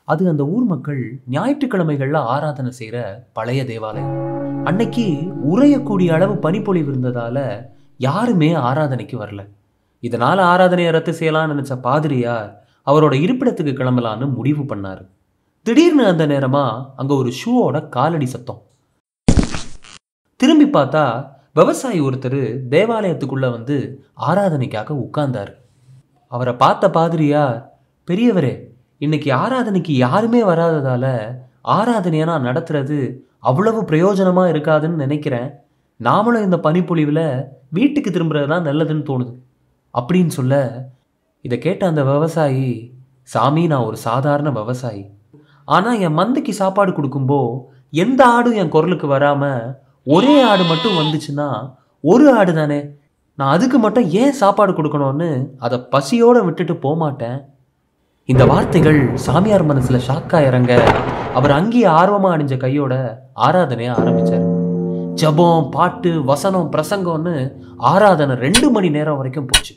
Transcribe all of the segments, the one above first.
அது அந்த ஊர் மக்கள் ஞாயிற்றுக்கிழமைகள்ல ஆராதனை செய்யற பழைய தேவாலயம். அன்னைக்கு உறையக்கூடிய அளவு பனிப்பொழிவு இருந்ததால யாருமே ஆராதனைக்கு வரல. இதனால ஆராதனையை ரத்து செய்யலாம்னு நினைச்ச பாதிரியார் அவரோட இருப்பிடத்துக்கு கிளம்பலான்னு முடிவு பண்ணாரு. திடீர்னு அந்த நேரமா அங்க ஒரு ஷூவோட காலடி சத்தம். திரும்பி பார்த்தா விவசாயி ஒருத்தர் தேவாலயத்துக்குள்ள வந்து ஆராதனைக்காக உட்கார்ந்தாரு. அவரை பார்த்த பாதிரியார், பெரியவரே, இன்னைக்கு ஆராதனைக்கு யாருமே வராததால ஆராதனையை நான் நடத்துறது அவ்வளவு பிரயோஜனமா இருக்காதுன்னு நினைக்கிறேன். நாமளும் இந்த பனிப்பொழிவுல வீட்டுக்கு திரும்புறது தான் நல்லதுன்னு தோணுது அப்படின்னு சொல்ல, இதை கேட்ட அந்த விவசாயி, சாமி, நான் ஒரு சாதாரண விவசாயி. ஆனால் என் மந்தைக்கு சாப்பாடு கொடுக்கும்போ எந்த ஆடும் என் குரலுக்கு வராமல் ஒரே ஆடு மட்டும் வந்துச்சுன்னா ஒரு ஆடு தானே, நான் அதுக்கு மட்டும் ஏன் சாப்பாடு கொடுக்கணும்னு அதை பசியோடு விட்டுட்டு போகமாட்டேன். இந்த வார்த்தைகள் சாமியார் மனசில் ஷாக்காக இறங்க அவர் அங்கேயே ஆர்வமாக அணிஞ்ச கையோட ஆராதனையை ஆரம்பித்தார். ஜபம், பாட்டு, வசனம், பிரசங்கம்னு ஆராதனை 2 மணி நேரம் வரைக்கும் போச்சு.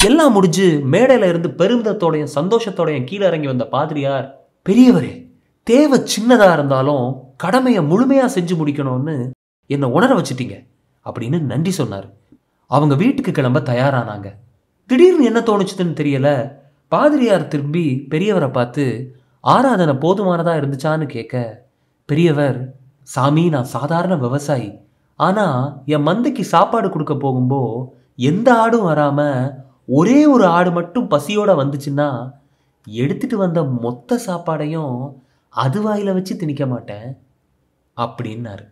எல்லாம் முடிஞ்சு மேடையில இருந்து பெருமிதத்தோடையும் சந்தோஷத்தோடையும் கீழே இறங்கி வந்த பாதிரியார், பெரியவரே, தேவை சின்னதா இருந்தாலும் கடமையை முழுமையா செஞ்சு முடிக்கணும்னு என்னை உணர வச்சுட்டீங்க அப்படின்னு நன்றி சொன்னார். அவங்க வீட்டுக்கு கிளம்ப தயாரானாங்க. திடீர்னு என்ன தோணுச்சுதுன்னு தெரியல. பாதிரியார் திரும்பி பெரியவரை பார்த்து, ஆராதனை போதுமானதா இருந்துச்சான்னு கேட்க, பெரியவர், சாமி, நான் சாதாரண விவசாயி. ஆனா என் மந்தைக்கு சாப்பாடு கொடுக்க போகும்போ எந்த ஆடும் வராம ஒரே ஒரு ஆடு மட்டும் பசியோட வந்துச்சுன்னா எடுத்துட்டு வந்த மொத்த சாப்பாடையும் அது வாயில வச்சு திணிக்க மாட்டேன் அப்படின்னாரு.